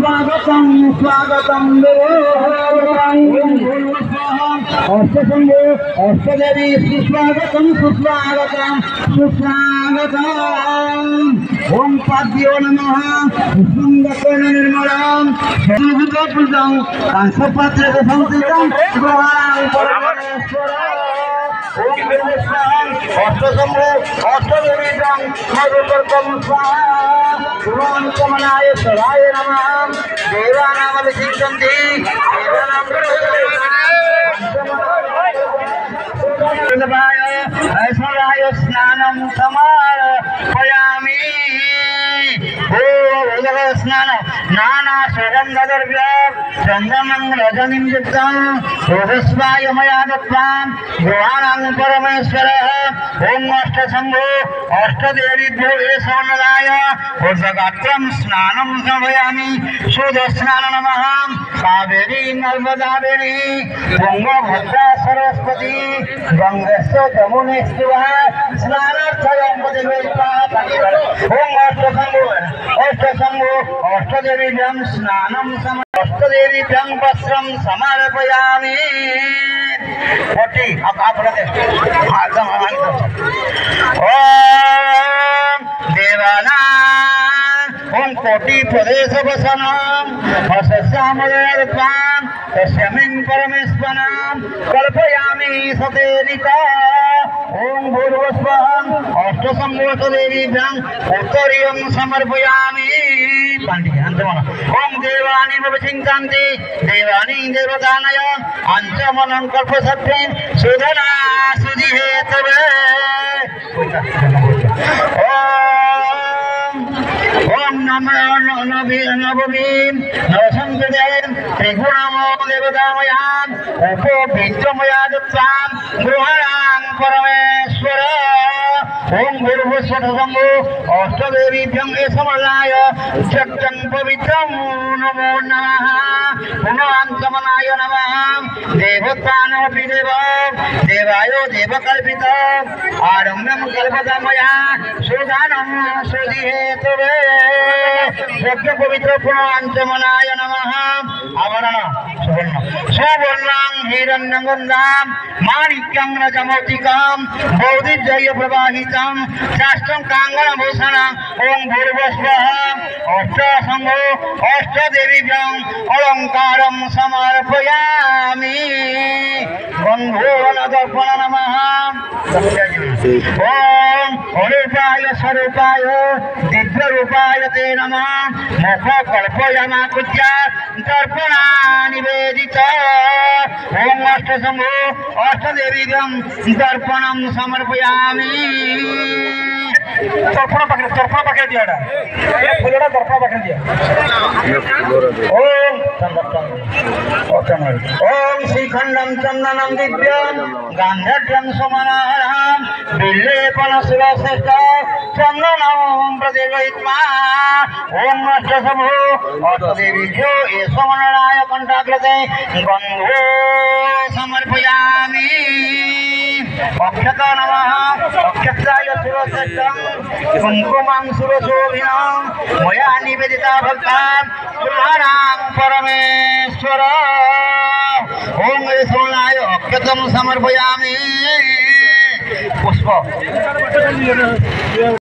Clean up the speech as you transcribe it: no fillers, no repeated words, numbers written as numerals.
स्वागतम स्वागतम अष्टशंभो अष्टदेवी सुस्वागतम सुस्वागतम सुस्वागतम ओम पाद्यो नमः सुंदर निर्मलम पूजं कांसपात्र संस्कृतं अष्टशंभो अष्टदेवीं मधुकर्कम स्वाहा सदाय नमः देवानामभिषिञ्चन्ति ऐश्वर्याय स्नानं समर्पयामि स्नान नाना सुगंधद्रव्य चंदनं रजनीं युक्तं रोधस्वाय मया दत्तं गृहाणां परमेश्वरः ओम अष्टशंभो अष्टदेवीभ्यो समन्वयाय ऊर्ध्वगात्रं स्नानं समर्पयामि शुद्धस्नान नमः कावेरी नर्मदावेरी तुंगभद्रा सरस्वती गंगेश्च जमुनेश्च स्नानार्थं ओम अष्टशंभो अष्टदेवीभ्यं स्नानं अष्टदेवीभ्यं वस्त्रं समर्पयामि कोटि अब आप बोलते ओम देवानां ओम कोटि प्रदेश वसनं हसस्यामलर्पां तस्मिन् परमेश्वरं कल्पयामि सतेनिका ओम भूर्भुवस्वः अष्टशंभोदेवीभ्यं उत्तरीयं समर्पयामि ओम देवानि भवचिन्तान्ति देवानि देवदानय अंचमनं कल्पसत्त्वेन सुधना सुधिहेतवे ओम नमो नवमीं नवसंकृतेन त्रिगुणमो देवतामयां उपोभित्रमया दत्तां गृहाणां परमेश्वर ओम भूर्भुवस्वः अष्टदेवीभ्यं समर्पयाय जगतं पवित्रं नमो नमः पुनरान्तमनाय नमः देवतानमपि देव देवाय देवकल्पित आरम्भं कल्पतमया सुधानं सुधिहेतवे यज्ञ पवित्र पुनरान्तमनाय नमः आवरण सुवर्णं हिरण्यगन्धां माणिक्यं रजमौक्तिकं बौद्धिजय प्रवाहितं शास्त्रं काङ्गणभूषणं ओम भूर्भुवस्वः अष्टशंभो अष्टदेवीभ्यं अलङ्कारं समर्पयामि गन्धोवनदर्पण नमः ओम अरूपाय स्वरूपाय दिव्यरूपाय ते नमः मुख कल्पयामाकृत्य दर्पणा निवेदित ओम अष्टशंभो अष्टदेवीभ्यं दर्पणं समर्पयामि दर्पण पाखे दिया फूलड़ा दर्पण पाखे दिया ओम श्रीखंडम चंदनम दिव्यम गांधर्यम सुमनाहरम बिल्लेपन सुरश्रेष्ठ चंदनम प्रतिगृहीत्वा ओम अष्टशंभो अष्टदेवीभ्यो समन्वयाय कंठाकृते गंधो समर्पयामि अक्षत नमः अक्षताय सुरश्रेष्ठं कुंकुमं सुरशोभिनं मया निवेदिता भक्तां तुम्हारां परमेश्वर ओम सोनाय अक्षतं समर्पयामि पुष्प